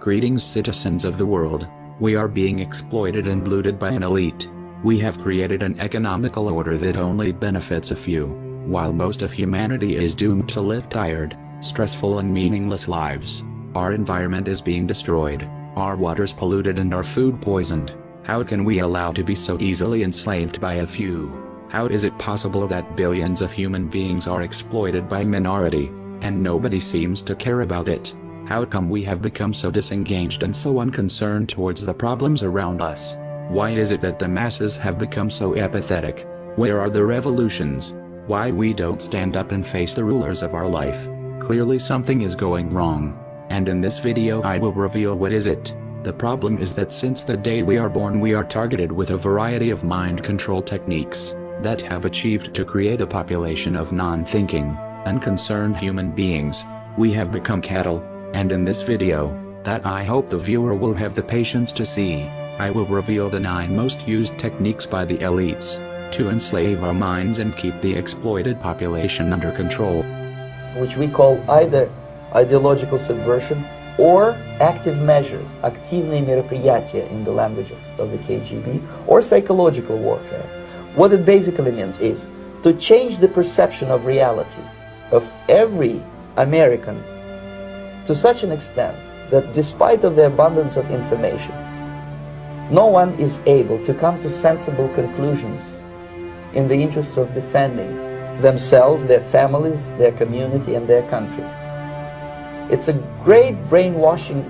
Greetings, citizens of the world. We are being exploited and looted by an elite. We have created an economical order that only benefits a few, while most of humanity is doomed to live tired, stressful and meaningless lives. Our environment is being destroyed, our waters polluted and our food poisoned. How can we allow to be so easily enslaved by a few? How is it possible that billions of human beings are exploited by a minority, and nobody seems to care about it? How come we have become so disengaged and so unconcerned towards the problems around us? Why is it that the masses have become so apathetic? Where are the revolutions? Why we don't stand up and face the rulers of our life? Clearly something is going wrong. And in this video I will reveal what is it. The problem is that since the day we are born we are targeted with a variety of mind control techniques that have achieved to create a population of non-thinking, unconcerned human beings. We have become cattle, and in this video, that I hope the viewer will have the patience to see, I will reveal the 9 most used techniques by the elites to enslave our minds and keep the exploited population under control. Which we call either ideological subversion or active measures, активные мероприятия in the language of the KGB, or psychological warfare. What it basically means is to change the perception of reality of every American to such an extent that despite of the abundance of information, no one is able to come to sensible conclusions in the interests of defending themselves, their families, their community and their country. It's a great brainwashing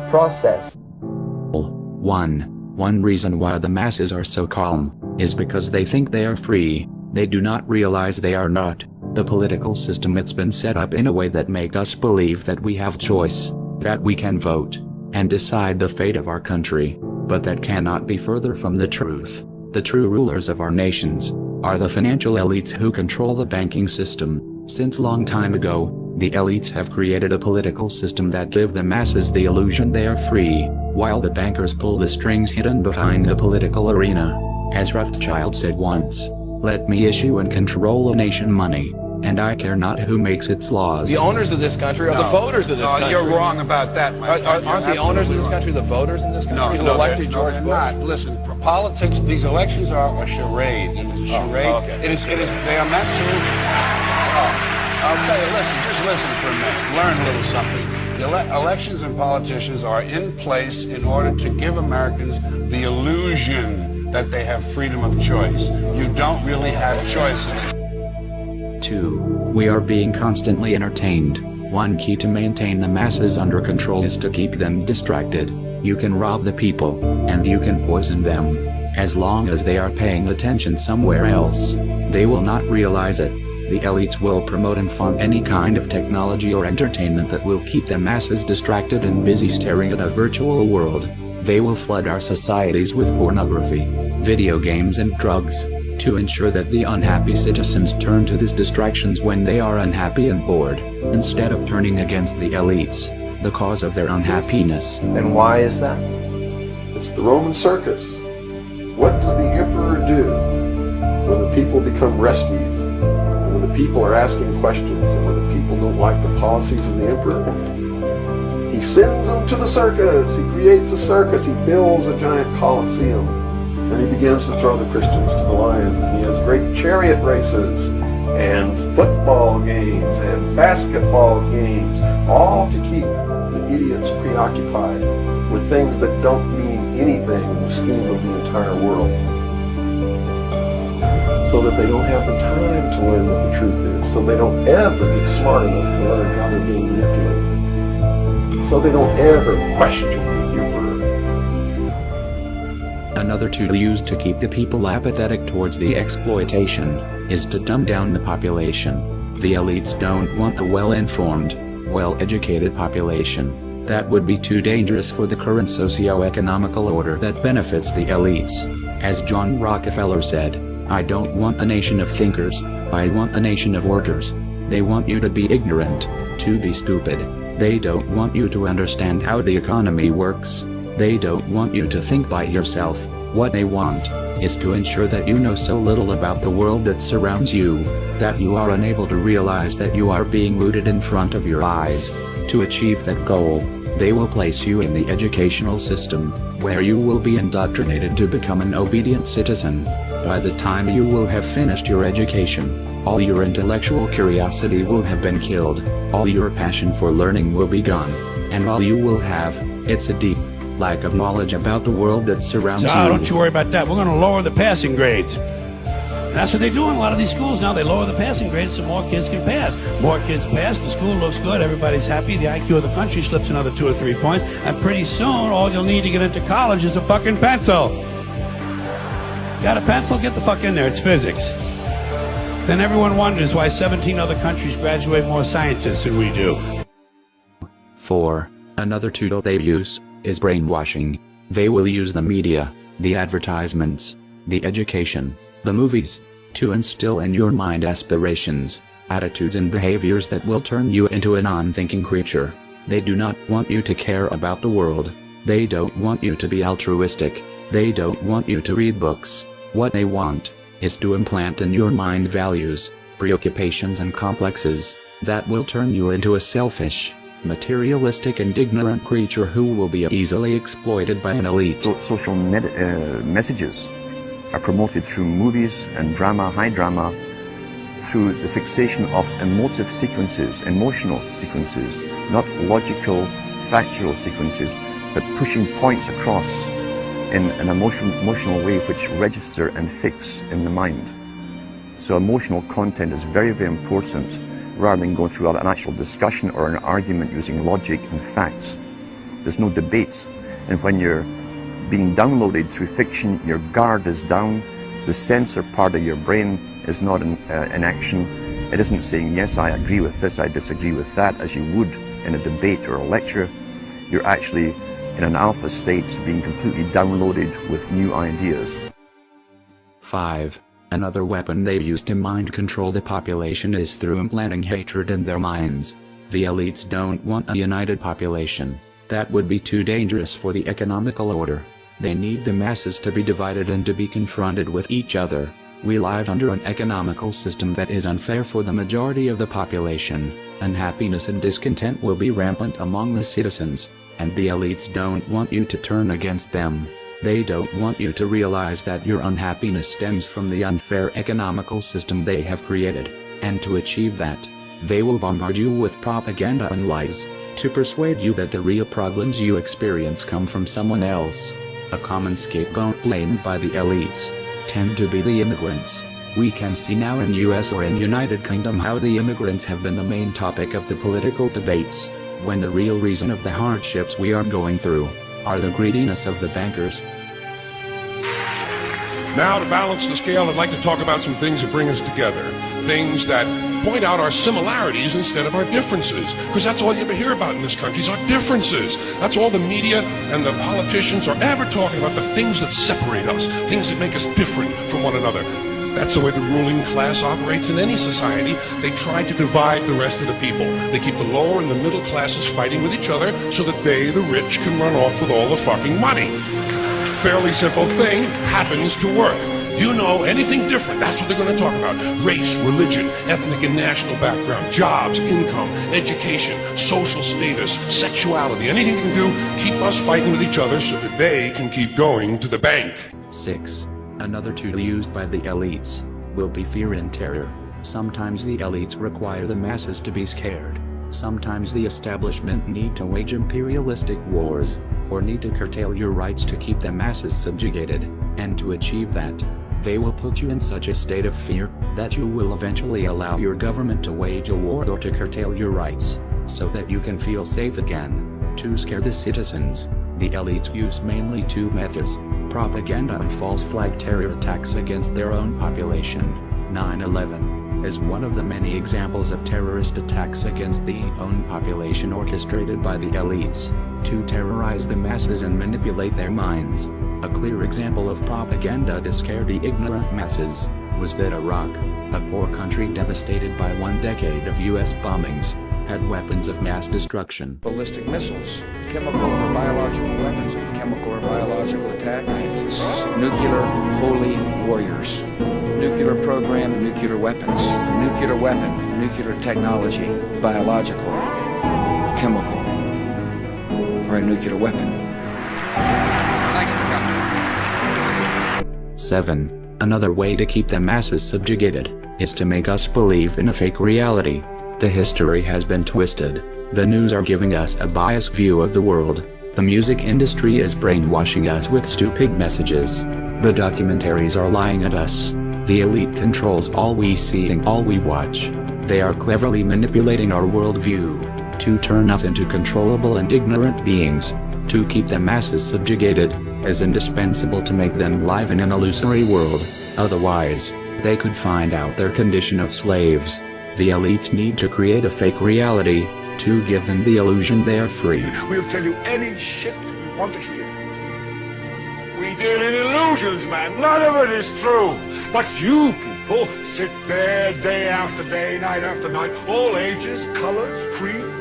process. One reason why the masses are so calm is because they think they are free. They do not realize they are not. The political system, it's been set up in a way that make us believe that we have choice, that we can vote and decide the fate of our country, but that cannot be further from the truth. The true rulers of our nations are the financial elites who control the banking system. Since long time ago, the elites have created a political system that give the masses the illusion they are free, while the bankers pull the strings hidden behind the political arena. As Rothschild said once, "Let me issue and control a nation money, and I care not who makes its laws." The owners of this country are the voters of this country. You're wrong about that, my friend. Aren't the owners of this country the voters in this country who elected George Bush? Not. Listen, politics, these elections are a charade. It is a charade. Okay. It is, they are meant to... I'll tell you, just listen for a minute. Learn a little something. The elections and politicians are in place in order to give Americans the illusion that they have freedom of choice. You don't really have choice in it. 2. We are being constantly entertained. One key to maintain the masses under control is to keep them distracted. You can rob the people, and you can poison them. As long as they are paying attention somewhere else, they will not realize it. The elites will promote and fund any kind of technology or entertainment that will keep the masses distracted and busy staring at a virtual world. They will flood our societies with pornography, video games and drugs, to ensure that the unhappy citizens turn to these distractions when they are unhappy and bored, instead of turning against the elites, the cause of their unhappiness. And why is that? It's the Roman circus. What does the emperor do when the people become restive? When the people are asking questions and when the people don't like the policies of the emperor? He sends them to the circus. He creates a circus. He builds a giant coliseum. And he begins to throw the Christians to the lions. He has great chariot races and football games and basketball games, all to keep the idiots preoccupied with things that don't mean anything in the scheme of the entire world, so that they don't have the time to learn what the truth is, so they don't ever get smart enough to learn how they're being manipulated, so they don't ever question the emperor. Another tool used to keep the people apathetic towards the exploitation is to dumb down the population. The elites don't want a well-informed, well-educated population. That would be too dangerous for the current socio-economical order that benefits the elites. As John Rockefeller said, "I don't want a nation of thinkers, I want a nation of workers." They want you to be ignorant, to be stupid. They don't want you to understand how the economy works. They don't want you to think by yourself. What they want is to ensure that you know so little about the world that surrounds you, that you are unable to realize that you are being looted in front of your eyes. To achieve that goal, They will place you in the educational system, where you will be indoctrinated to become an obedient citizen. By the time you will have finished your education, all your intellectual curiosity will have been killed, all your passion for learning will be gone, and all you will have, it's a deep lack of knowledge about the world that surrounds you. Don't you worry about that. We're going to lower the passing grades. And that's what they do in a lot of these schools now. They lower the passing grades so more kids can pass. More kids pass, the school looks good, everybody's happy, the IQ of the country slips another 2 or 3 points, and pretty soon all you'll need to get into college is a fucking pencil. Got a pencil? Get the fuck in there, it's physics. Then everyone wonders why 17 other countries graduate more scientists than we do. 4. Another tool they use is brainwashing. They will use the media, the advertisements, the education, the movies, to instill in your mind aspirations, attitudes and behaviors that will turn you into a non-thinking creature. They do not want you to care about the world. They don't want you to be altruistic. They don't want you to read books. What they want is to implant in your mind values, preoccupations and complexes that will turn you into a selfish, materialistic and ignorant creature who will be easily exploited by an elite. Social messages are promoted through movies and drama, high drama, through the fixation of emotive sequences, emotional sequences, not logical, factual sequences, but pushing points across in an emotional way which register and fix in the mind. So emotional content is very, very important, rather than going through an actual discussion or an argument using logic and facts. There's no debate. And when you're being downloaded through fiction, your guard is down, the sensor part of your brain is not in action. It isn't saying, yes, I agree with this, I disagree with that, as you would in a debate or a lecture. You're actually in an alpha state, being completely downloaded with new ideas. 5. Another weapon they use to mind control the population is through implanting hatred in their minds. The elites don't want a united population. That would be too dangerous for the economical order. They need the masses to be divided and to be confronted with each other. We live under an economical system that is unfair for the majority of the population. Unhappiness and discontent will be rampant among the citizens, and the elites don't want you to turn against them. They don't want you to realize that your unhappiness stems from the unfair economical system they have created, and to achieve that, they will bombard you with propaganda and lies, to persuade you that the real problems you experience come from someone else. A common scapegoat blamed by the elites tend to be the immigrants. We can see now in US or in United Kingdom how the immigrants have been the main topic of the political debates, when the real reason of the hardships we are going through are the greediness of the bankers. Now, to balance the scale, I'd like to talk about some things that bring us together. Things that point out our similarities instead of our differences. Because that's all you ever hear about in this country is our differences. That's all the media and the politicians are ever talking about, the things that separate us, things that make us different from one another. That's the way the ruling class operates in any society. They try to divide the rest of the people. They keep the lower and the middle classes fighting with each other so that they, the rich, can run off with all the fucking money. Fairly simple thing, happens to work. Do you know anything different? That's what they're going to talk about. Race, religion, ethnic and national background, jobs, income, education, social status, sexuality, anything they can do, keep us fighting with each other so that they can keep going to the bank. 6. Another tool used by the elites will be fear and terror. Sometimes the elites require the masses to be scared. Sometimes the establishment need to wage imperialistic wars, or need to curtail your rights to keep the masses subjugated, and to achieve that, they will put you in such a state of fear that you will eventually allow your government to wage a war or to curtail your rights, so that you can feel safe again. To scare the citizens, the elites use mainly 2 methods: propaganda and false flag terror attacks against their own population. 9/11 is one of the many examples of terrorist attacks against the own population orchestrated by the elites to terrorize the masses and manipulate their minds. A clear example of propaganda to scare the ignorant masses was that Iraq, a poor country devastated by 1 decade of US bombings, had weapons of mass destruction. Ballistic missiles, chemical or biological weapons of chemical or biological attack, nuclear holy warriors, nuclear program, nuclear weapons, nuclear weapon, nuclear technology, biological, chemical, or a nuclear weapon. Thanks for coming. 7. Another way to keep the masses subjugated is to make us believe in a fake reality. The history has been twisted. The news are giving us a biased view of the world. The music industry is brainwashing us with stupid messages. The documentaries are lying at us. The elite controls all we see and all we watch. They are cleverly manipulating our worldview to turn us into controllable and ignorant beings. To keep the masses subjugated is indispensable to make them live in an illusory world. Otherwise, they could find out their condition of slaves. The elites need to create a fake reality to give them the illusion they are free. We'll tell you any shit we want to hear. We deal in illusions, man. None of it is true. But you people sit there day after day, night after night, all ages, colors, creeds.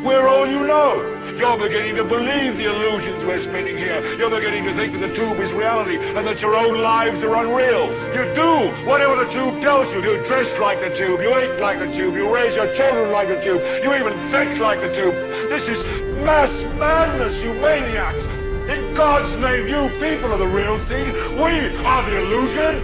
We're all you know. You're beginning to believe the illusions we're spinning here. You're beginning to think that the tube is reality and that your own lives are unreal. You do whatever the tube tells you. You dress like the tube. You eat like the tube. You raise your children like the tube. You even think like the tube. This is mass madness, you maniacs. In God's name, you people are the real thing. We are the illusion.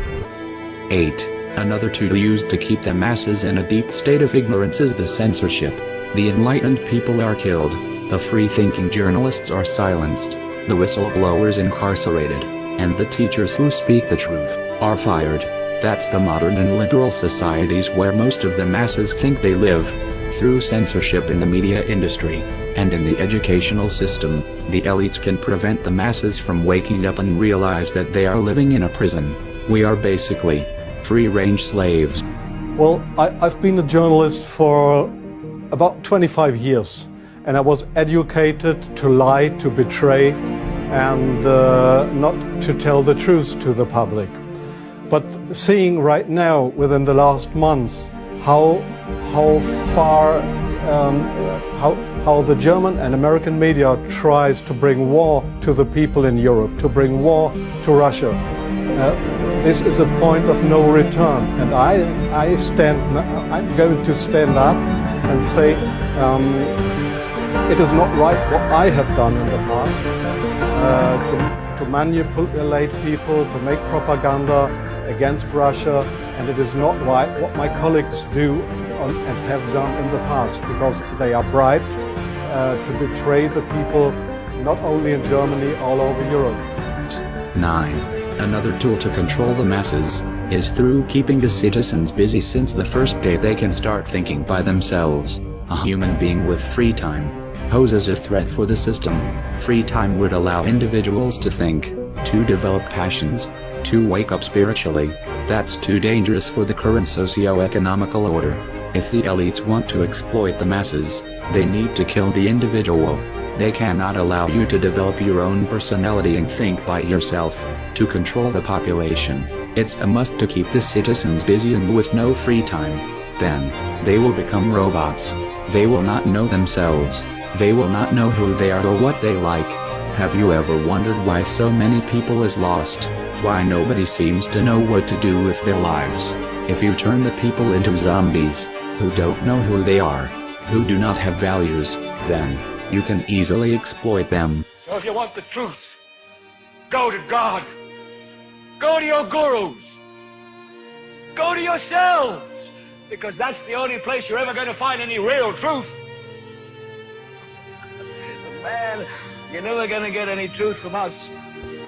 8. Another tool used to keep the masses in a deep state of ignorance is the censorship. The enlightened people are killed. The free-thinking journalists are silenced. The whistleblowers incarcerated. And the teachers who speak the truth are fired. That's the modern and liberal societies where most of the masses think they live. Through censorship in the media industry and in the educational system, the elites can prevent the masses from waking up and realize that they are living in a prison. We are basically free-range slaves. Well, I've been a journalist for about 25 years, and I was educated to lie, to betray, and not to tell the truth to the public. But seeing right now, within the last months, how far, how the German and American media tries to bring war to the people in Europe, to bring war to Russia. This is a point of no return, and I'm going to stand up and say it is not right what I have done in the past, to manipulate people, to make propaganda against Russia, and it is not right what my colleagues do and have done in the past, because they are bribed to betray the people, not only in Germany, all over Europe. 9. Another tool to control the masses is through keeping the citizens busy since the first day they can start thinking by themselves. A human being with free time poses a threat for the system. Free time would allow individuals to think, to develop passions, to wake up spiritually. That's too dangerous for the current socio-economical order. If the elites want to exploit the masses, they need to kill the individual. They cannot allow you to develop your own personality and think by yourself. To control the population, it's a must to keep the citizens busy and with no free time. Then, they will become robots. They will not know themselves. They will not know who they are or what they like. Have you ever wondered why so many people is lost? Why nobody seems to know what to do with their lives? If you turn the people into zombies, who don't know who they are, who do not have values, then you can easily exploit them. So if you want the truth, go to God. Go to your gurus. Go to yourselves. Because that's the only place you're ever going to find any real truth. Man, you're never going to get any truth from us.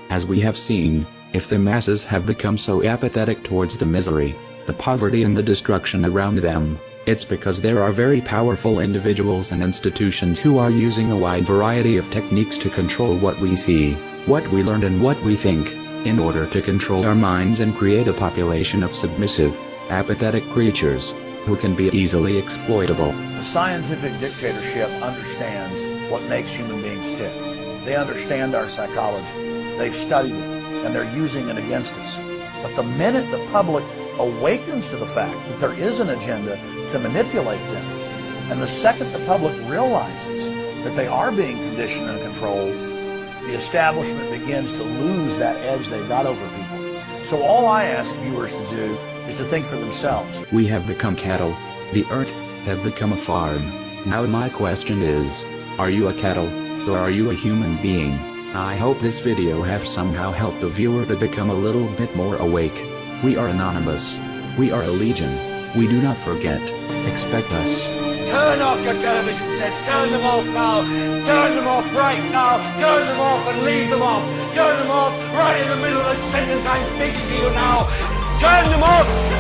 As we have seen, if the masses have become so apathetic towards the misery, the poverty and the destruction around them, it's because there are very powerful individuals and institutions who are using a wide variety of techniques to control what we see, what we learn and what we think, in order to control our minds and create a population of submissive, apathetic creatures, who can be easily exploitable. The scientific dictatorship understands what makes human beings tick. They understand our psychology. They've studied it, and they're using it against us. But the minute the public awakens to the fact that there is an agenda to manipulate them, and the second the public realizes that they are being conditioned and controlled, the establishment begins to lose that edge they've got over people. So all I ask viewers to do is to think for themselves. We have become cattle. The earth have become a farm. Now my question is, are you a cattle? Or are you a human being? I hope this video have somehow helped the viewer to become a little bit more awake. We are anonymous. We are a legion. We do not forget. Expect us. Turn off your television sets. Turn them off now. Turn them off right now. Turn them off and leave them off. Turn them off right in the middle of the sentence I'm speaking to you now. Turn them off.